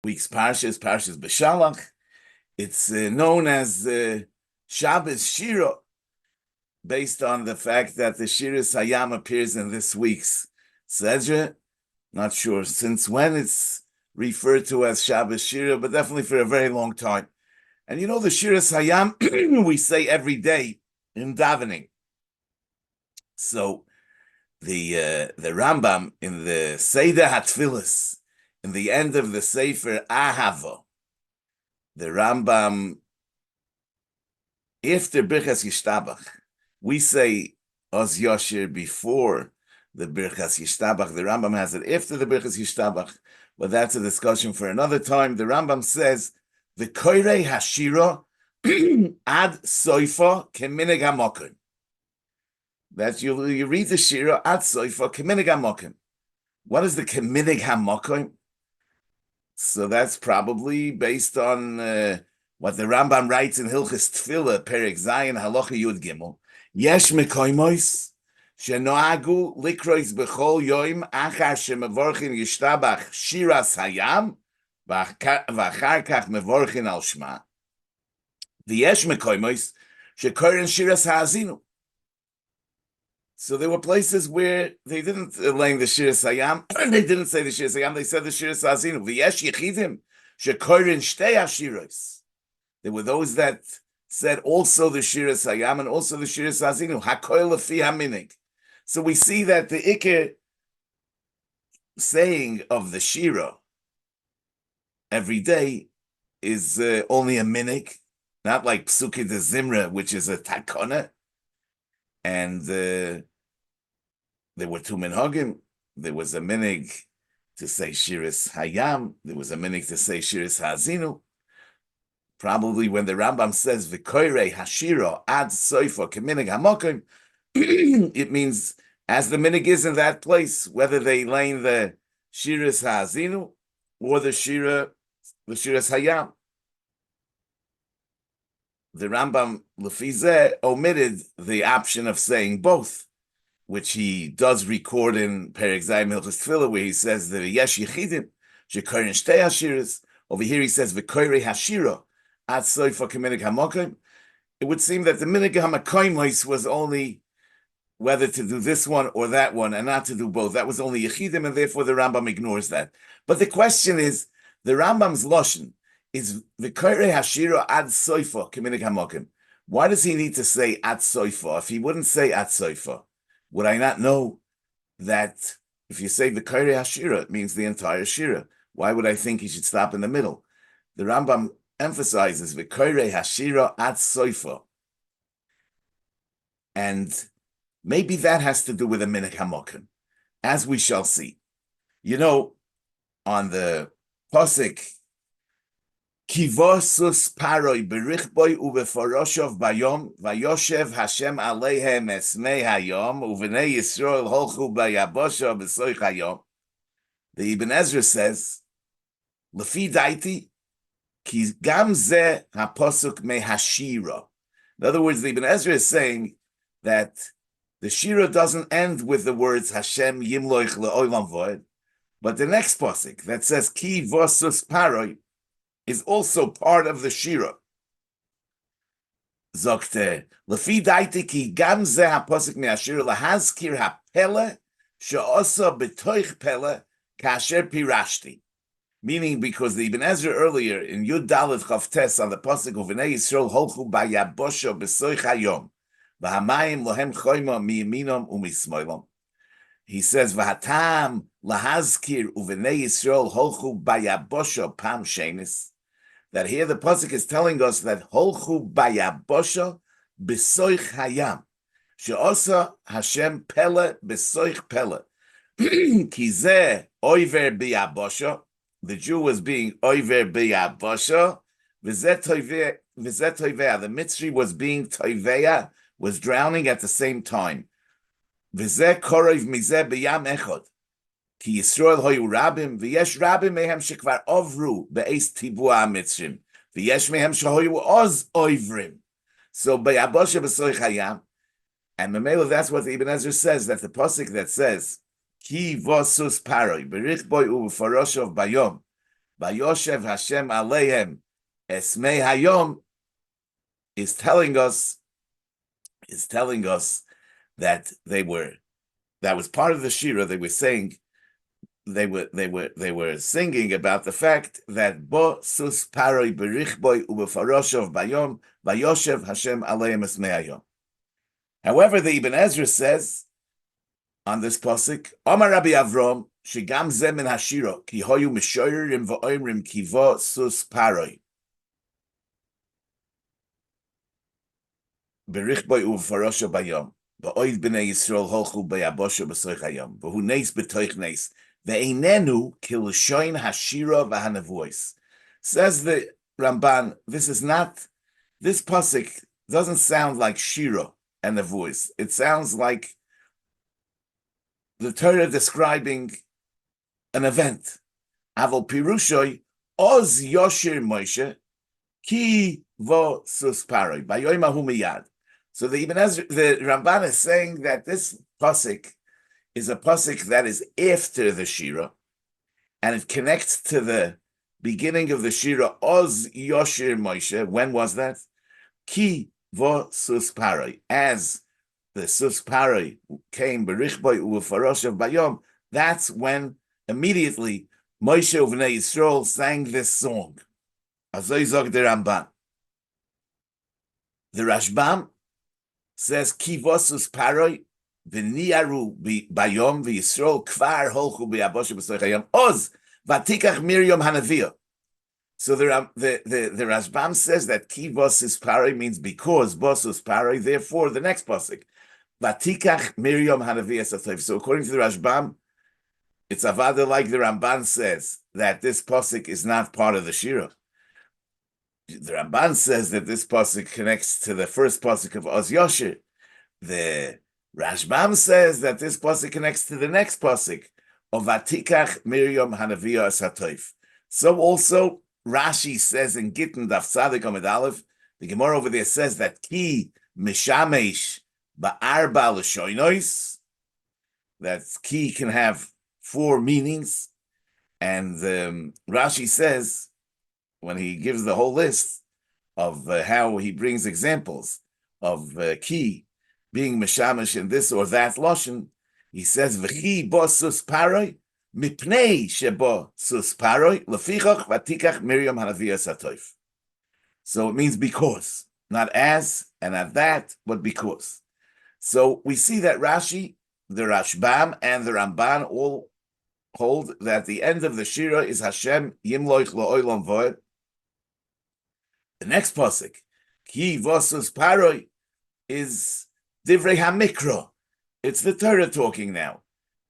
Week's parsha is Parshas Beshalach. It's known as Shabbos Shira, based on the fact that the Shiras Hayam appears in this week's Sedra. Not sure since when it's referred to as Shabbos Shira, but definitely for a very long time. And you know, the Shiras Hayam we say every day in davening. So the Rambam in the Seder HaTfilis, in the end of the Sefer Ahava, the Rambam, after Birchas Yishtabach, we say Oz Yashir before the Birchas Yishtabach. The Rambam has it after the Birchas Yishtabach, but that's a discussion for another time. The Rambam says, the Koirei Hashira ad Soifa Keminig HaMokim. That you read the Shira ad Soifa Keminig HaMokim. What is the Keminig HaMokim? So that's probably based on what the Rambam writes in Hilchas Tefillah, Perek Zayin, Halacha Yud Gimel. Yesh mekoimos shenoagu likrois bechol yoim achar shemevorchin yishtabach shiras hayam v'achar kach mevorchin al shma. V'yesh mekoimos shekoren shiras ha'azinu. So there were places where they didn't lay the Shiras Hayam. They didn't say the Shiras Hayam. They said the Shiras Hazinu. V'yesh yechidim shekorin shtei hashiros. There were those that said also the Shiras Hayam and also the Shiras Hazinu. Hakoil lefi haminig. So we see that the Iker saying of the Shira every day is only a minig, not like Psuki de Zimra, which is a takona. And there were two minhagim. There was a minig to say Shiras Hayam. There was a minig to say Shiras Hazinu. Probably when the Rambam says V'koirei Hashira ad Soifa Keminig Hamokim, it means as the minig is in that place, whether they lane the Shiras Hazinu or the Shiras Hayam. The Rambam Lefizeh omitted the option of saying both, which he does record in Perek Zayin Hilchos Tefillah, where he says that Yesh Yechidim shekorin shtei hashiras. Over here he says V'koirei hashira ad soifa keminig hamokim. It would seem that the minig hamakoimos was only whether to do this one or that one, and not to do both. That was only Yechidim, and therefore the Rambam ignores that. But the question is, the Rambam's lashon is V'koirei hashira ad soifa keminig hamokim. Why does he need to say ad soifa? If he wouldn't say ad soifa, would I not know that if you say the Kairi Hashira, it means the entire Shira? Why would I think he should stop in the middle? The Rambam emphasizes the Kairi Hashira at Soifa. And maybe that has to do with a Minik Hamokim, as we shall see. You know, on the Pasik, Kivosus paroi berichboi ubeforoshav bayom vayoshev Hashem aleihem esmei hayom uvenei Yisrael holchu bayabosha b'soich hayom. The Ibn Ezra says, Lefi daiti ki gam ze haposuk me hashira. In other words, the Ibn Ezra is saying that the shira doesn't end with the words Hashem yimloich le'olam voed, but the next pasuk that says Ki vosus paroi is also part of the Shira. Zokte, Lefi daiti ki gam ze haposik me hashira lahazkir hapele she'osa betoich pele kasher pirashti. Meaning, because the Ibn Ezra earlier in Yud Dalet Chavtes on the pasuk of V'nei Yisrael holchu bayabosha b'soich hayom v'hamayim lohem choyma miyaminom umismoilom. He says v'hatam lahazkir u'v'nei Yisrael holchu bayabosha pam shenis. That here the pasuk is telling us that holchu bayabosha b'soich hayam she'osa Hashem pele b'soich pele ki zeh oiver b'yabosha. The Jew was being oiver b'yabosha v'zeh toivea. The Mitzri was being toivea, was drowning at the same time. V'zeh korov mizeh b'yam echad. Ki Yisrael hoyu rabim, v'yesh rabim mehem shekvar ovru be'ez tibua mitzrim, v'yesh mehem shehoyu oz oivrim. So b'yabosha b'soich hayam, and memela, that's what the Ibn Ezra says, that the pasuk that says Ki vosus paroi berichboi u'faroshav bayom Vayoshev Hashem Aleihem Esmei Hayom is telling us that that was part of the Shira. They were saying they were singing about the fact that Bo Sus Paroi Berichboi Ubefaroshav Bayom Vayoshev Hashem Aleim Esmei Hayom. However, the Ibn Ezra says on this pasuk, Omar Rabbi Avram Shigam Zem in Hashiro Ki Hoyu Mishoyerim Va'oimrim Kivo Sus Paroi Berichboi Ubefaroshav Bayom Va'oid Bnei Yisrael Holchu Bayabosha B'Soich Hayom V'hu Neis B'Toich Neis Ve'einenu Kilushoin Hashira V'Hanavuos. Says the Ramban, this pasuk doesn't sound like Shira and the voice. It sounds like the Torah describing an event. Avol Pirushoy Oz Yoshir Moshe Ki Vo Sus Paroi Bayoim Ahu Miyad. So the Ramban is saying that this pasuk is a pasuk that is after the Shira, and it connects to the beginning of the Shira, Oz Yoshir Moshe. When was that? Ki vo sus paroi. As the sus paroi came, Berichboi u'faroshav bayom, that's when immediately Moshe uvnei Yisrael sang this song. Azoy zog the Ramban. The Rashbam says, Ki vo sus paroi, v'niyaru bayom v'Yisrael kvar holchu b'yaboshe b'soich hayom oz v'tikach Miriam hanaviyah. So the Rashbam says that ki vosus paroi means because vosus paroi. Therefore, the next pasuk v'tikach Miriam hanaviyah satayv. So according to the Rashbam, it's avada like the Ramban says that this pasuk is not part of the Shira. The Ramban says that this pasuk connects to the first pasuk of Oz Yosher. The Rashbam says that this pasuk connects to the next pasuk of Vatikach Miriam Hanaviyah Satoif. So also Rashi says in Gittin Daf Tzadik Amud Aleph, the Gemara over there says that Ki Mishamesh Ba'arba L'Shoinois, that Ki can have 4 meanings, and Rashi says when he gives the whole list of how he brings examples of Ki being Mishamish in this or that Lashon, he says, V'chi bo sus paroi, mipnei shebo sus paroi, lefichach vatikach Miriam hanaviyah satoif. So it means because, not as and not that, but because. So we see that Rashi, the Rashbam, and the Ramban all hold that the end of the Shira is Hashem yimloich lo'olam voed. The next pasuk, Ki vosus paroi, is Divrei HaMikra. It's the Torah talking now.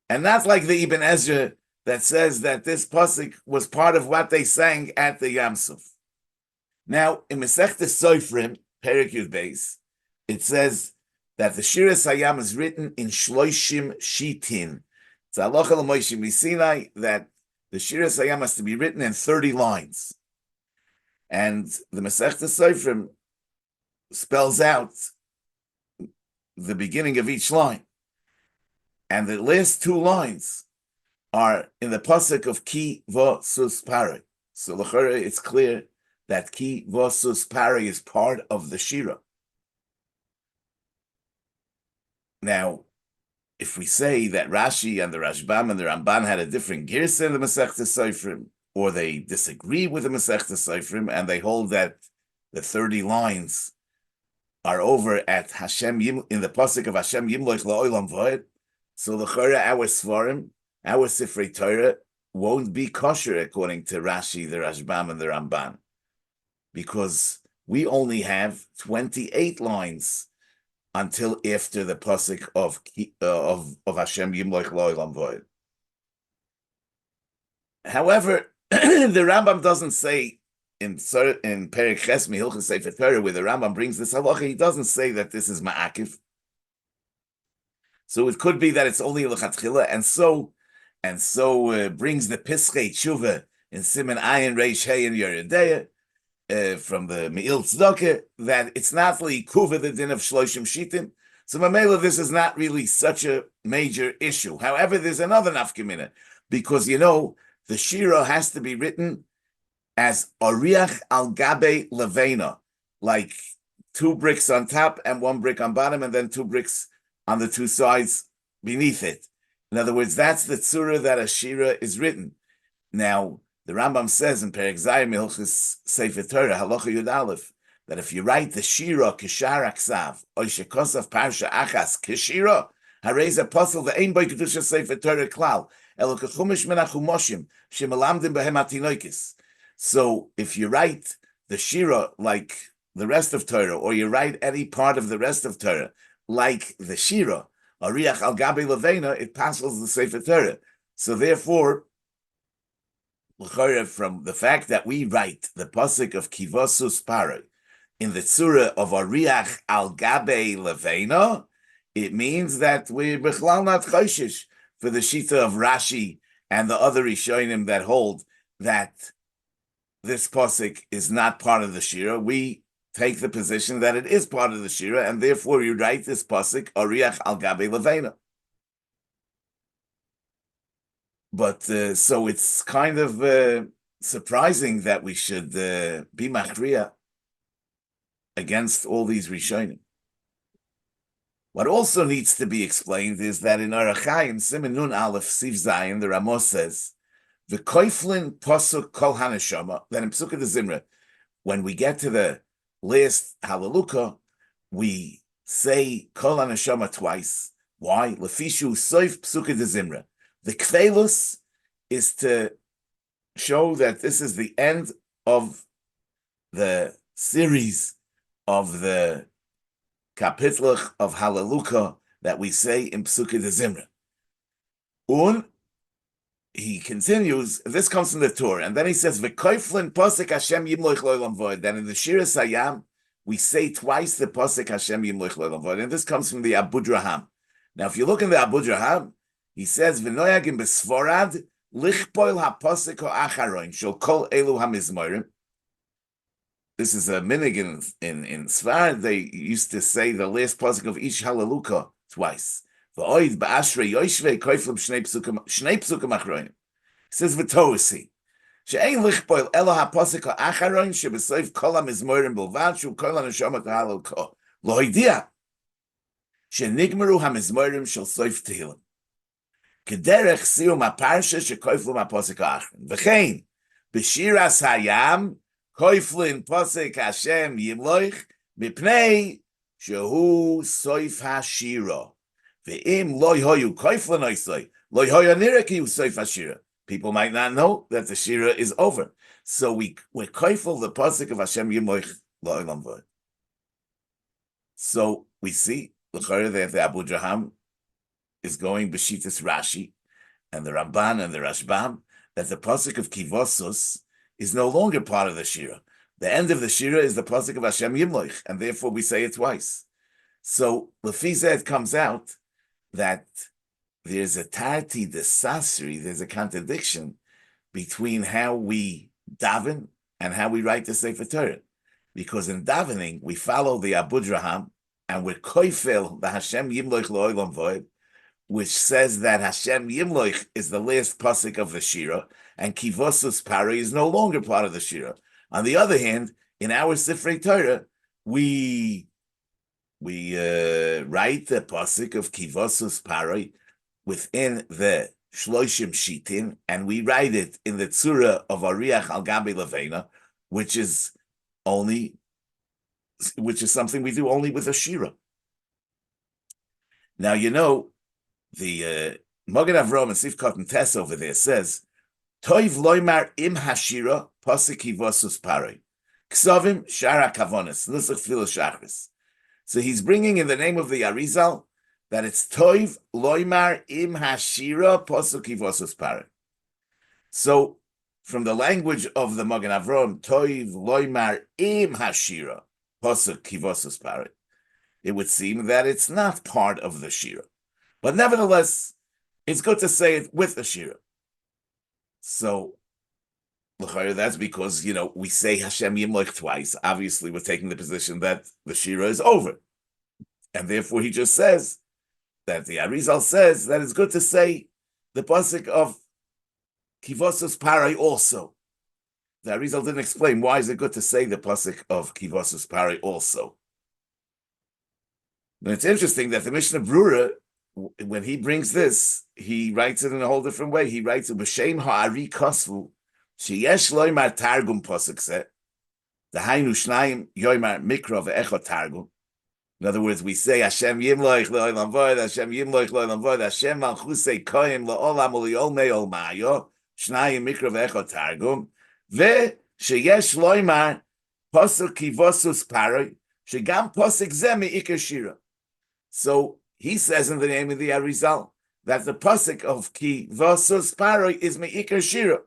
And not like the Ibn Ezra that says that this pasuk was part of what they sang at the Yam Suf. Now, in Masechtes Sofrim, Perek Yud Beis, it says that the Shira Hayam is written in Shloishim Shitin. It's Halacha L'Moshe Misinai that the Shira Hayam has to be written in 30 lines. And the Masechtes Sofrim spells out the beginning of each line. And the last 2 lines are in the pasuk of Ki vo sus paroi. So l'chora, it's clear that Ki vo sus paroi is part of the Shira. Now, if we say that Rashi and the Rashbam and the Ramban had a different girsa in the Masechtes Sofrim, or they disagree with the Masechtes Sofrim and they hold that the 30 lines are over at Hashem in the pasuk of Hashem Yimloich La'olam Voed, so l'chora our Svarim, our Sifrei Torah won't be kosher according to Rashi, the Rashbam, and the Ramban, because we only have 28 lines until after the pasuk of Hashem Yimloich La'olam Voed. However, the Rambam doesn't say in Perek Ches Mihilchos Sefer Torah, where the Rambam brings this halacha, he doesn't say that this is ma'akiv. So it could be that it's only l'chatchila, and so brings the Pischei Tshuva in Siman Ayin Reish Hey and Yeridea from the Me'il Tzedakah that it's not l'ikuva the din of Shloshim Shitim. So Mamela, this is not really such a major issue. However, there's another nafkamina, because the Shira has to be written as Oriach al Gabe Levena, like 2 bricks on top and 1 brick on bottom, and then 2 bricks on the 2 sides beneath it. In other words, that's the tzura that a shira is written. Now, the Rambam says in Perek Zayim Hilchis Sefer Torah, Halacha Yud Aleph, that if you write the shira kishar aksav, or shekosav parsha achas kishira, harei ze posel ve'ein boi kedusha Sefer Torah klal, elo kechumish min hachumoshim, shemelamdim behem atinoikis. So if you write the shira like the rest of Torah, or you write any part of the rest of Torah like the shira, Ariach al Gabi Levena, it passes the Sefer Torah. So therefore, from the fact that we write the pasuk of Kivosus Paroi in the tzura of Ariach al Gabe Levena, it means that we're bechlal not choshish for the shita of Rashi and the other Rishonim that hold that this pasuk is not part of the shira. We take the position that it is part of the shira, and therefore you write this pasuk Ariach al Gabe Levena. But so it's kind of surprising that we should be machriya against all these Rishonim. What also needs to be explained is that in Arachayim, Siman Nun Aleph Siv Zayin, the Ramos says, the Koiflin Pasuk Kol Haneshama, then in Psukkah de Zimra, when we get to the last Hallelujah, we say Kol Haneshama twice. Why? Lefishu Soif Psukkah de Zimra. The Kvelus is to show that this is the end of the series of the Kapitlach of Hallelujah that we say in Psukkah de Zimra. Un, he continues, this comes from the Torah, and then he says, V'koiflin posek Hashem yimloich lo'olam v'od. Then in the Shira Sayam, we say twice the posek Hashem yimloich lo'olam v'od, and this comes from the Abudraham. Now, if you look in the Abudraham, he says, "V'noyagim b'sforad lichpoil haposik ha'acharon shel kol elu hamizmorim." This is a minig in Sfarad. They used to say the last pasuk of each Hallelujah twice. V'oid ba'ashrei yoshvei koiflim shnei psukim achronim. He says v'toasi she'ein lichpoil elu haposik ha'acharon shebesoif kol hamizmorim bilvad shu kol haneshama ha'Hallelujah lo hidia she'nigmaru hamizmorim shel soif tehillim. Kederech sium aparsha shekoiflu ma'posik ha'achron. V'chein b'shiras hayam koiflin posik Hashem yimloich mipnei shehu soif hashira. Ve'im loy hoyu koiflin oisoi loy hoyu nireki soif hashira. People might not know that the shira is over, so we're koifel the posik of Hashem yimloich lo'olam v'od. So we see the that the Abu Draham is going b'shitas Rashi and the Ramban and the Rashbam that the pasuk of Kivosos is no longer part of the shira. The end of the shira is the pasuk of Hashem Yimloich, and therefore we say it twice. So Lefiza, it comes out that there's a tarti desasri, there's a contradiction between how we daven and how we write the Sefer Torah. Because in davening, we follow the Abu Draham and we're koifel the Hashem Yimloich lo'olam v'od, which says that Hashem Yimloich is the last pasuk of the shira, and Kivosus Pari is no longer part of the shira. On the other hand, in our Sifrei Torah, we write the pasuk of Kivosus Pari within the Shloshim Shitin, and we write it in the tzura of Ariach al Gabi Levena, which is something we do only with a shira. Now, you know, the Magen Avraham and Sifkat and Tess over there says, Toiv loymar im hashira pasuk Kivosus Pari. Ksavim shara kavonis, nusach filo shachris. So he's bringing in the name of the Arizal that it's Toiv loymar im hashira pasuk Kivosus Pari. So from the language of the Magen Avraham, Toiv loymar im hashira pasuk Kivosus Pari, it would seem that it's not part of the shira. But nevertheless, it's good to say it with the shira. So, that's because, we say Hashem Yimloich twice. Obviously, we're taking the position that the shira is over. And therefore, he just says that the Arizal says that it's good to say the pasuk of Kivosus Parai also. the Arizal didn't explain why is it good to say the pasuk of Kivosus Pari also. But it's interesting that the Mishnah Brura, when he brings this, he writes it in a whole different way. He writes it b'shem ha'ari kosvu sheyesh loymar targum pasuk se the hainu shnayim yoymar mikra ve'echot targum. In other words, we say Hashem Yimloich Le'olam Vod, Hashem Yimloich Le'olam Vod, Hashem Malchusei Koyim Le'olam U'Liol Me'ol Mayo, Shnayim Mikra Ve'echot Targum, Sheyesh Loimar Posuk Kivosus Paroi, Shegam Posuk Ze Me'ikar Shira. So he says in the name of the Arizal that the Posuk of Kivosus Paroi is Me'ikar Shira.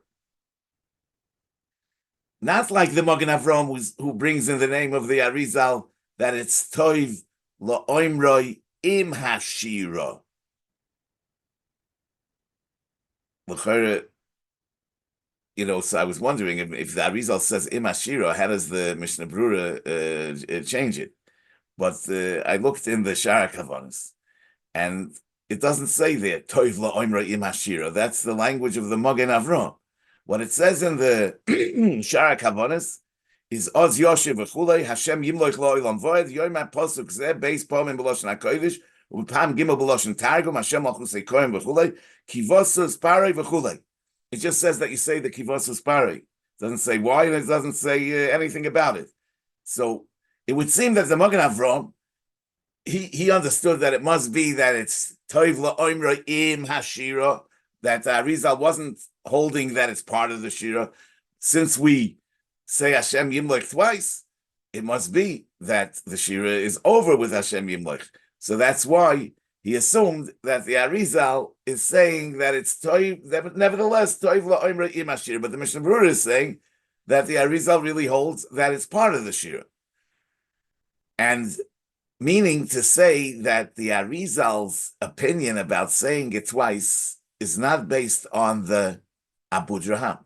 Not like the Magen Avraham who brings in the name of the Arizal that it's toiv la'oimroi im hashira. So I was wondering if the Arizal says im hashira, how does the Mishnah Brura change it? But I looked in the Shara Kavanas, and it doesn't say there toiv la'oimroi im hashira. That's the language of the Magen Avraham. What it says in the Shara Kavanas is Oz Yoshev v'chulei Hashem Yimloich Lo'olam Voed Yoyma Posuk Zeh Beis Pomim B'Loshen HaKodesh U'Pam Gimel B'Loshen Targum Hashem Malchusei Koyim v'chulei Kivosus Parei v'chulei. It just says that you say the Kivosus Parei. It doesn't say why, and it doesn't say anything about it. So it would seem that the Magen Avraham he understood that it must be that it's Toiv La'oimra Im Hashira, that Arizal wasn't holding that it's part of the Shira. Since we say Hashem Yimloch twice, it must be that the Shira is over with Hashem Yimloch. So that's why he assumed that the Arizal is saying that it's Toiv, that nevertheless, Toiv la'oimra im Shira. But the Mishnah Brura is saying that the Arizal really holds that it's part of the Shira. And meaning to say that the Arizal's opinion about saying it twice is not based on the Abu Draham.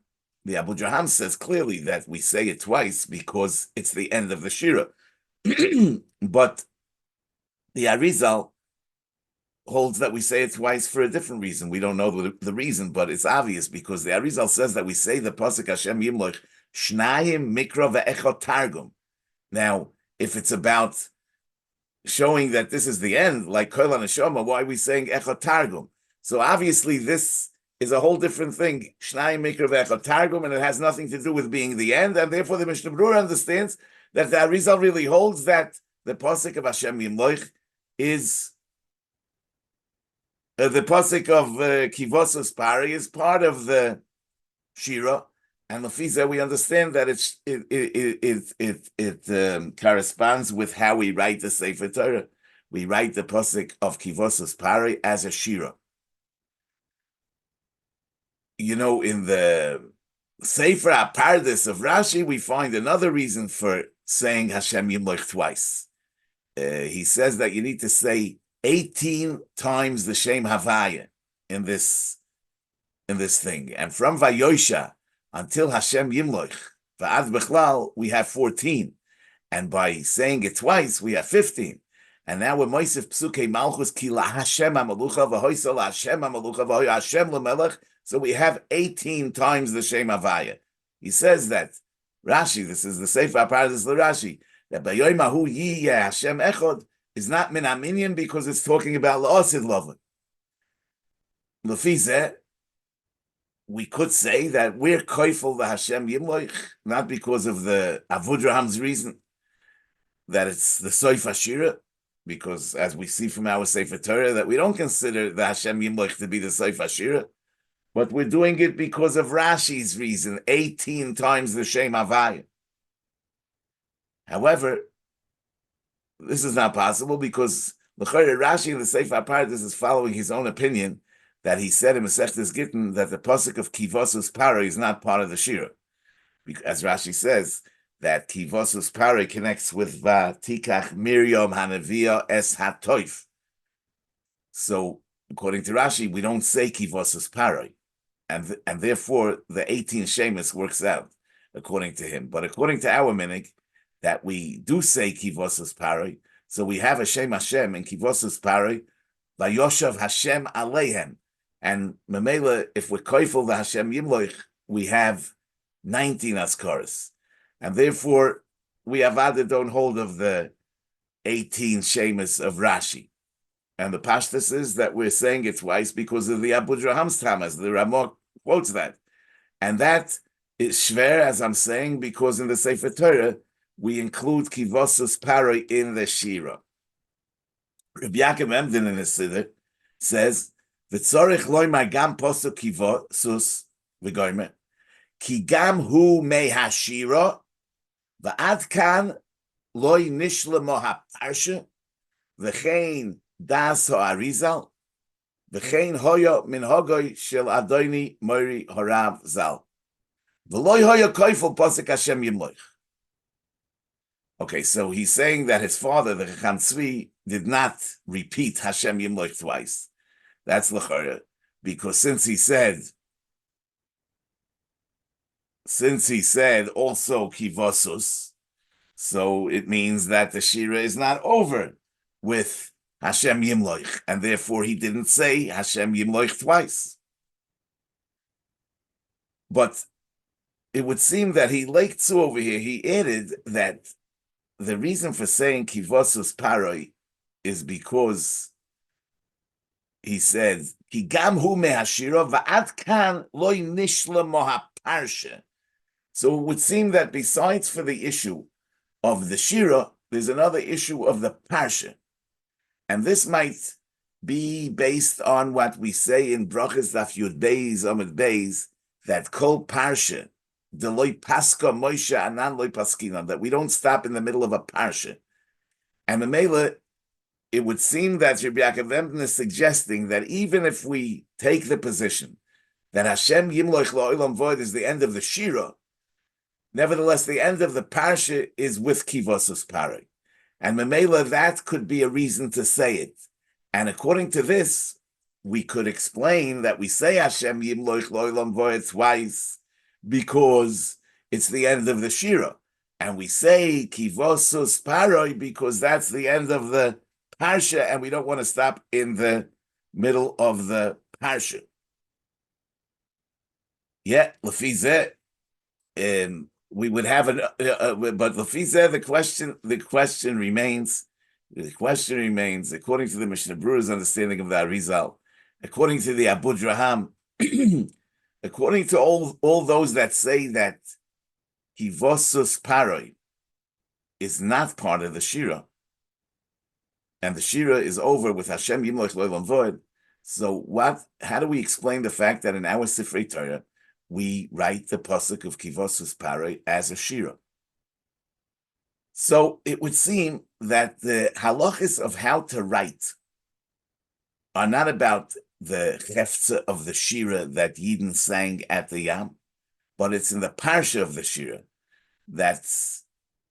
The Abu Draham says clearly that we say it twice because it's the end of the Shira. But the Arizal holds that we say it twice for a different reason. We don't know the reason, but it's obvious because the Arizal says that we say the pasuk Hashem Yimloch Shnayim Mikra Ve'echot Targum. Now, if it's about showing that this is the end, like Kol HaNeshama, why are we saying Echot Targum? So obviously this is a whole different thing. Shnayim Mikra Ve'echot Targum, and it has nothing to do with being the end, and therefore the Mishnah Brura understands that the Arizal really holds that the pasuk of Hashem Yimloch is the pasuk of Kivosus Pari is part of the Shira, and Lefiza we understand that it corresponds with how we write the Sefer Torah. We write the pasuk of Kivosus Pari as a Shira. You know, in the Sefer HaPardes of Rashi, we find another reason for saying Hashem Yimloch twice. He says that you need to say 18 times the Shem Havaya in this thing. And from Vayosha until Hashem Yimloch, Va'ad Bechlal, we have 14. And by saying it twice, we have 15. And now we're Moisef Psuke Malchus Ki La Hashem HaMalucha V'hoisa La Hashem HaMalucha V'hoya Hashem LaMelech. So we have 18 times the Shem Havaya. He says that, Rashi, this is the Sefer HaPardes L'Rashi, that Bayoim Ahu Yiyeh Hashem Echod is not min aminyan because it's talking about la'asid lovin. Lefizeh, we could say that we're koifel the Hashem Yimloch, not because of the Avudraham's reason, that it's the Soif Hashira, because as we see from our Sefer Torah, that we don't consider the Hashem Yimloch to be the Soif Hashira, but we're doing it because of Rashi's reason, 18 times the Shem Havaya. However, this is not possible because Rashi in the Sefer HaPardes is following his own opinion that he said in Masechtas Gittin that the pasuk of Kivosus Pari is not part of the Shira. As Rashi says, that Kivosus Pari connects with Vatikach Miriam Hanavia Es Hatoif. So, according to Rashi, we don't say Kivosus Pari. And therefore, the 18 Shemus works out, according to him. But according to our minig, that we do say Kivosus Pari, so we have a Shem Hashem in Kivosus Pari, Vayoshav Hashem Aleihem. And Memela, if we're koifel the Hashem Yimloch, we have 19 Askaras. And therefore, we Avada don't hold of the 18 Shemus of Rashi. And the Pashtus is that we're saying it twice because of the Abu Draham's Tamas. The Ramah quotes that. And that is shver, as I'm saying, because in the Sefer Torah, we include Kivosus Paroi in the Shira. Rabbi Yaakov Emden in the Siddur says, V'tzorich loy magam posuk Kivosus v'goymer, ki gam hu me hashira, v'ad kan loy nishla mo ha-parsha, v'chein das ha-arizal, v'chein hoyo min hogoy shel Adoni Mori Horav Zal. V'loy hoyo koifel posuk Hashem yimloich. Okay, so he's saying that his father, the Chacham Tzvi, did not repeat Hashem Yimloich twice. That's l'chara, because since he said also Kivosus, so it means that the Shira is not over with Hashem Yimloich, and therefore he didn't say Hashem Yimloich twice. But it would seem that he leked over here, he added that the reason for saying Kivosus Paroi is because he said, Ki gam hu mehashira va'ad kan loy nishla moha parsha. So it would seem that besides for the issue of the Shira, there's another issue of the Parsha. And this might be based on what we say in Brachas Daf Yud Beis Amud Beis, that Kol Parsha, the loy paska Moshe anan loy paskinan, that we don't stop in the middle of a parsha. And the Mela, it would seem that Rabbi Yaakov Emden is suggesting that even if we take the position that Hashem Yimloich La'olam Vod is the end of the Shira, nevertheless the end of the parsha is with Kivosus Paroi. And Memela, that could be a reason to say it. And according to this, we could explain that we say Hashem Yimloich La'olam Vod twice because it's the end of the Shira. And we say Kivosus Paroi because that's the end of the Parsha, and we don't want to stop in the middle of the Parsha. Yeah, Lefizeh, we would have but Lefizeh, the question remains, according to the Mishnah Berurah's understanding of the Arizal, according to the Abu Draham, according to all those that say that Kivosus Paroi is not part of the Shira, and the Shira is over with Hashem Yimloich Lo'olam Vod. So how do we explain the fact that in our Sifrei Torah, we write the pasuk of Kivosus Paroi as a Shira? So it would seem that the halachas of how to write are not about the hefza of the Shira that Yidden sang at the Yam, but it's in the parsha of the Shira that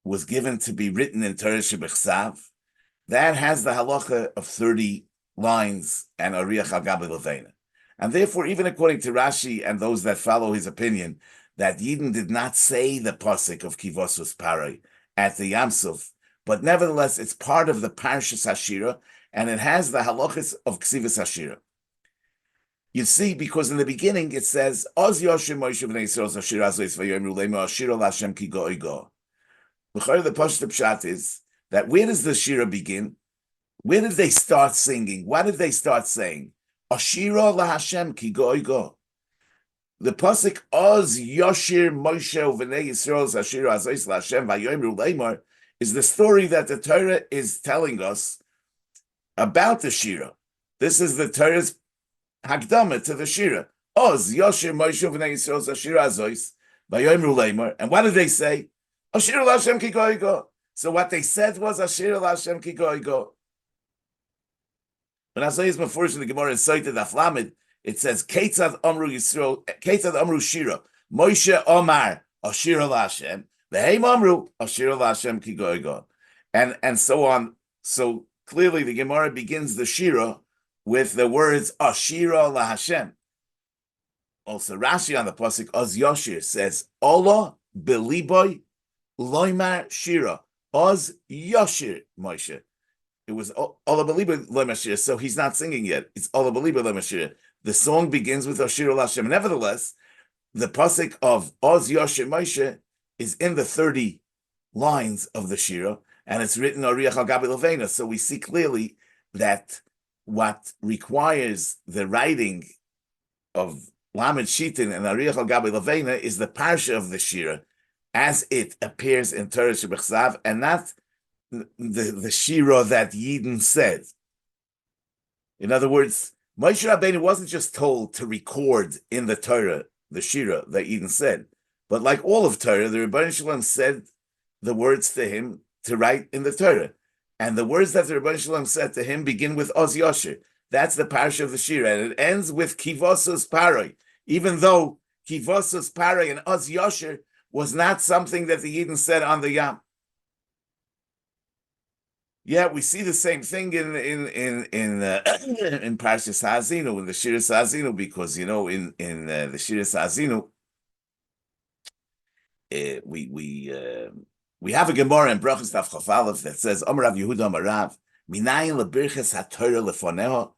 was given to be written in Torah Shebechsav. That has the halacha of 30 lines and Ariach al Gabi Levena. And therefore, even according to Rashi and those that follow his opinion, that Yidden did not say the pasuk of Kivosus Paroi at the Yamsuf, but nevertheless, it's part of the Parshas Hashira, and it has the halachas of Ksivas Hashira. You see, because in the beginning it says, Oz Yoshim Moshe B'nai Yisrael Hashira Azois V'yoyim Rulema Hashira L'Hashem Ki Go'i Go. The Pashut Pshat is that where does the Shira begin? Where did they start singing? What did they start saying? Ashira laHashem ki go'i go. The pasuk Oz Yoshir Moshe Uvnei Yisrael Ashira Azois laHashem Vayoimru Leimar is the story that the Torah is telling us about the Shira. This is the Torah's Hakdama to the Shira. Oz Yoshir Moshe Uvnei Yisrael Ashira Azois Vayoimru Leimar. And what did they say? Ashira laHashem ki go'i go. So what they said was Ashira laHashem ki go'i go. When I say it's before in the Gemara in Sotah Daf Lamed, it says Keitzad Amru Yisrael, Keitzad Amru Shira, Moshe Omar Ashira laHashem, Ve'hem Amru Ashira laHashem ki go'i go, and so on. So clearly, the Gemara begins the Shira with the words Ashira laHashem. Also, Rashi on the pasuk Oz Yoshir says Allah beliboy loymar Shira. Oz Yoshir Moshe. It was Ola Beliba Lemashir, so he's not singing yet. It's Ola Beliba Lemashir. The song begins with Ashir Hashem. Nevertheless, the pasuk of Oz Yosher Moshe is in the 30 lines of the Shira, and it's written Ariach al Gabi Levena. So we see clearly that what requires the writing of Lamed Shitin and Ariach al Gabi Levena is the parsha of the Shira, as it appears in Torah Shebechsav, and not the Shira that Yidden said. In other words, Moshe Rabbeinu wasn't just told to record in the Torah the Shira that Yidden said, but like all of Torah, the Rebbeinu Shalom said the words to him to write in the Torah. And the words that the Rebbeinu Shalom said to him begin with Oz Yosher. That's the parsha of the Shira. And it ends with Kivosus Paroi, even though Kivosus Paroi and Oz Yosher was not something that the Yidden said on the Yam. Yeah, we see the same thing in Parshas Ha'azinu, in the Shiras Ha'azinu, because in the Shiras Ha'azinu, we have a Gemara in Brachos Daf Chaf Aleph that says, Amar Rav Yehuda Amar Rav, Minayin lebirches haTorah lefoneho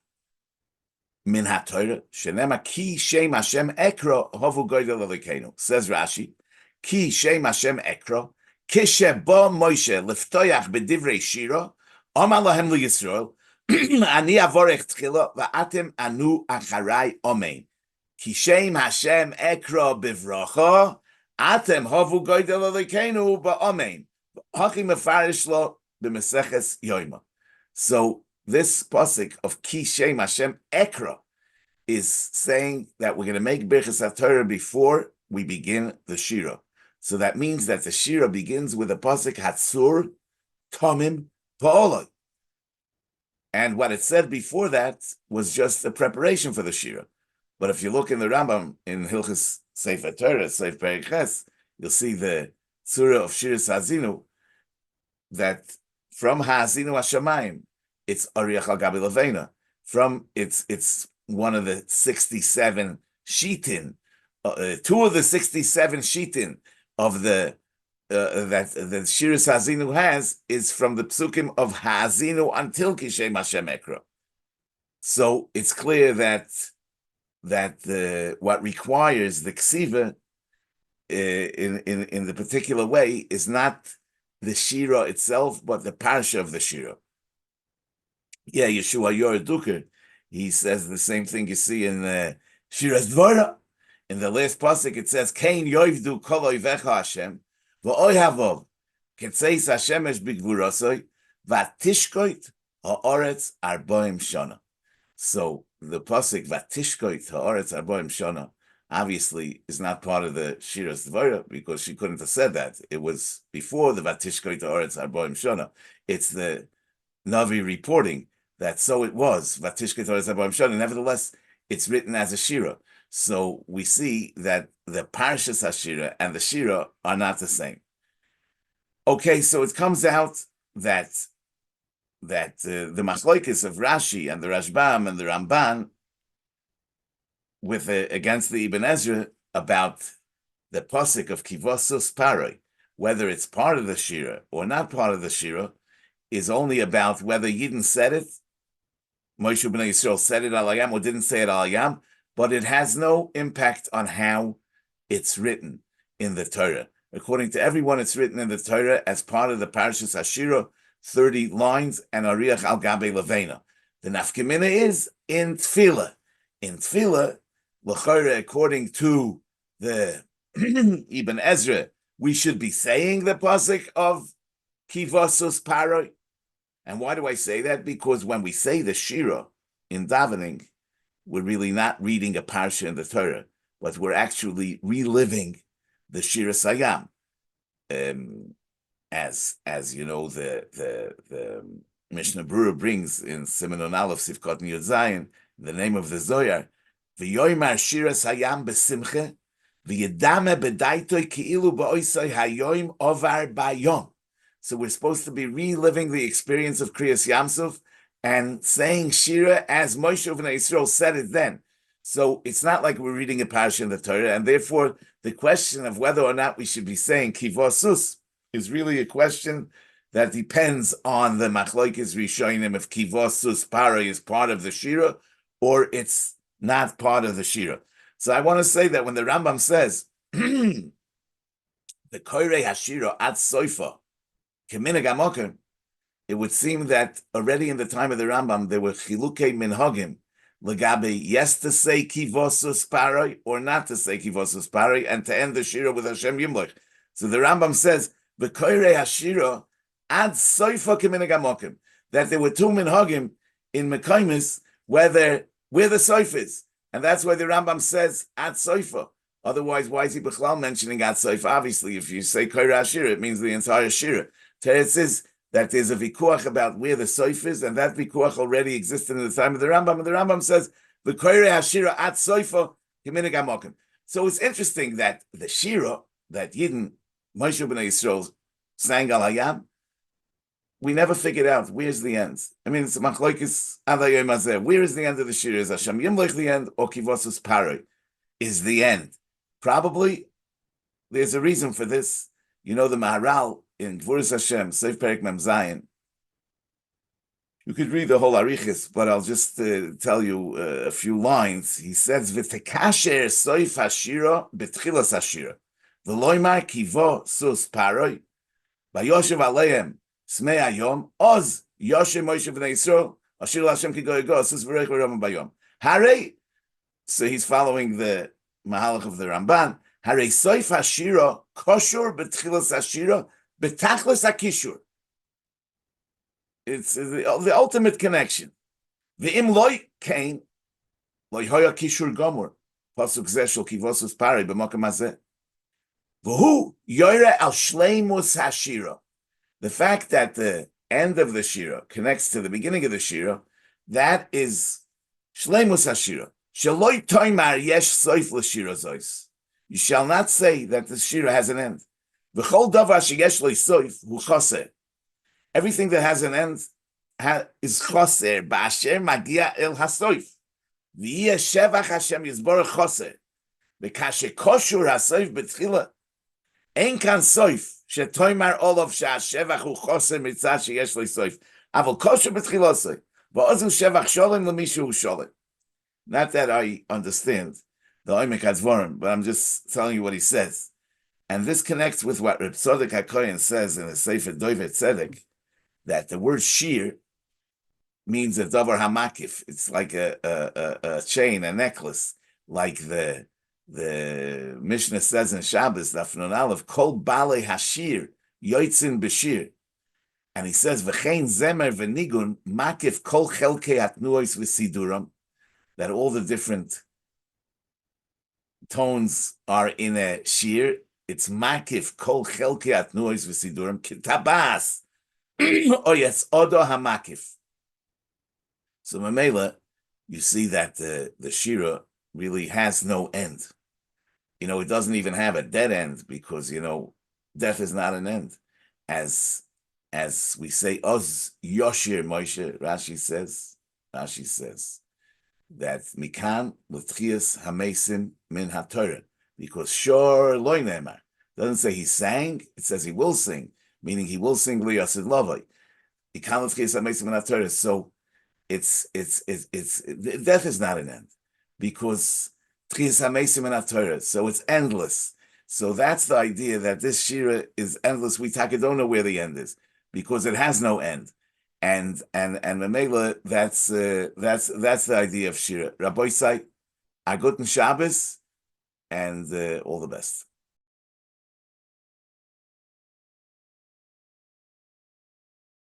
min haTorah shenema ki shem Hashem ekro hovu goydel Elokeinu. Says Rashi, ki shem Hashem ekro kishe bo Moshe liftoyach bedivrei shira Amar lahem liyisrael ani avorech tchila va'atem anu acharai omein ki shem Hashem ekro bivracha Atem havu goydel Elokeinu ba'amein haki mefarish lo b'meseches yoima. So this pasuk of Ki Shem Hashem Ekra is saying that we're going to make Birchas HaTorah before we begin the Shira. So that means that the Shira begins with a pasuk Hatzur Tomim Pa'oloi. And what it said before that was just a preparation for the Shira. But if you look in the Rambam in Hilchos Sefer Torah, Sefer Perek Ches, you'll see the Surah of Shiras Ha'azinu that from Ha'azinu Hashamayim, it's Ariach al Gabi Levena. From it's one of the 67 shitin, 2 of the 67 shitin of the that the Shiras Ha'azinu has is from the psukim of Ha'azinu until Kishem Hashem Ekra. So it's clear that what requires the ksiva in the particular way is not the shira itself, but the parsha of the shira. Yeah, Yeshua Yor Duker, he says the same thing you see in Shiras Dvora. In the last pasuk, it says, "Kain yoivdu kol oivecha Hashem v'oy havov ketzeis Hashemesh b'gvurosoi v'atishkoit ha'oretz arboim shana." So the pasuk "Vatishkoit ha'oretz arboim shana" obviously is not part of the Shiras Dvora because she couldn't have said that. It was before the "Vatishkoit ha'oretz arboim shana." It's the Navi reporting that so it was "Vatishkoit ha'oretz arboim shana." Nevertheless, it's written as a shira. So we see that the Parshas HaShira and the Shira are not the same. Okay, so it comes out that the Machlokes of Rashi and the Rashbam and the Ramban against the Ibn Ezra about the pasuk of Kivosus Paroi, whether it's part of the Shira or not part of the Shira, is only about whether Yidden said it, Moshe B'nai Yisrael said it al Yam or didn't say it al Yam, but it has no impact on how it's written in the Torah. According to everyone, it's written in the Torah as part of the Parshas HaShira, 30 lines, and Ariach al Gabe Levena. The nafkamina is in Tefillah. In Tefillah, l'chora, according to the Ibn Ezra, we should be saying the pasuk of Kivosus Paroi. And why do I say that? Because when we say the Shira in davening, we're really not reading a parsha in the Torah, but we're actually reliving the Shira Sayam. As you know, the Mishnah Berurah brings in Simenon Aleph Sivkot Yud Zayin, the name of the Zoyar, V'yoymar Shira Sayam b'simche, v'yedame b'daitoi ki'ilu ba'oisoi hayoym ovar ba'yom. So we're supposed to be reliving the experience of Kriyas Yamsuf and saying Shira as Moshe B'nai Yisrael said it then. So it's not like we're reading a parsha in the Torah, and therefore the question of whether or not we should be saying Kivosus is really a question that depends on the Machlokes Rishonim if Kivosus Paroi is part of the Shira or it's not part of the Shira. So I want to say that when the Rambam says the Koirei Hashira ad Soifa Keminig Amokim, it would seem that already in the time of the Rambam there were chilukei minhagim legabe, yes to say kivosus paroi or not to say kivosus paroi, and to end the shira with Hashem Yimlech. So the Rambam says the koirei hashira ad soifa keminig amokim, that there were two minhagim in Mekaimis where the soif is, and that's why the Rambam says ad soifa. Otherwise, why is he b'chlal mentioning ad soifa? Obviously, if you say koirei hashira, it means the entire shira. Teretz is that there's a vikuach about where the soif is, and that vikuach already existed in the time of the Rambam. And the Rambam says, "V'koirei hashira at soifa k'minig amokim." So it's interesting that the shira that Yidden Moshe Bnei Yisrael sang al Hayam, we never figured out where's the end. I mean, it's machlokes ad hayom hazeh. Where is the end of the shira? Is Hashem Yimlech the end, or Kivosus Paroi is the end? Probably there's a reason for this. You know, the Maharal in Gvuras Hashem, Seif Perek Mem Zayin. You could read the whole Arichis, but I'll just tell you a few lines. He says, "V'tekasher Seif Hashira b'tchilas Hashira, v'loymar kivo sus paroi, v'yoshev aleim smei hayom, oz yoshev Moshe Bnei Yisrael, Ashir Hashem ki goy go sus v'reich v'romim bayom." Harei, so he's following the Mahalach of the Ramban. Harei Seif Hashira koshur b'tchilas Hashira b'tachlis hakishur. It's the ultimate connection. The imloy came loy hoya kishur gomor pasuk zeh kivosus pari b'makam hazeh. V'hu yoyre al shleimus hashira. The fact that the end of the shira connects to the beginning of the shira, that is shleimus hashira. Shaloi toimar yesh soif l'shira zois. You shall not say that the shira has an end. V'chol davar sheyesh lo soif hu chaser. Everything that has an end is chaser. Ba'asher magia el hasoif. V'yeh shevach Hashem yizborach chaser. V'kashe koshur hasoif b'tchila. Ein kan soif shetoimar olav she'ashevach hu chaser mitzad sheyesh lo soif. Aval koshur b'tchila soif. V'ozu shevach sholem l'mishu hu sholem. Not that I understand the Oimek HaDvorim, but I'm just telling you what he says. And this connects with what Reb Tzadok HaKohen says in the Sefer Doivet Tzedek, that the word shir means a davar hamakif. It's like a chain, a necklace, like the Mishnah says in Shabbos, Daf Nun Aleph, kol bale hashir yoitzin b'shir. And he says, v'chein zemer v'nigun makif kol chelkei hatnuos v'siduram, that all the different tones are in a shir. It's makif kol chelkei hatnuos v'siduram kitabas. Oh yes, odo hamakif. So Mamela, you see that the shira really has no end. You know, it doesn't even have a dead end, because you know death is not an end. As we say, oz yoshir Moshe. Rashi says that mikan l'tchias hamesim min haTorah, because sure loy ne'emar. Doesn't say he sang; it says he will sing, meaning he will sing liyasid lavai. So it's death is not an end, because so it's endless. So that's the idea, that this shira is endless. We don't know where the end is, because it has no end. And Mamela, that's the idea of shira. Rabbi Say, a guten Shabbos, and all the best.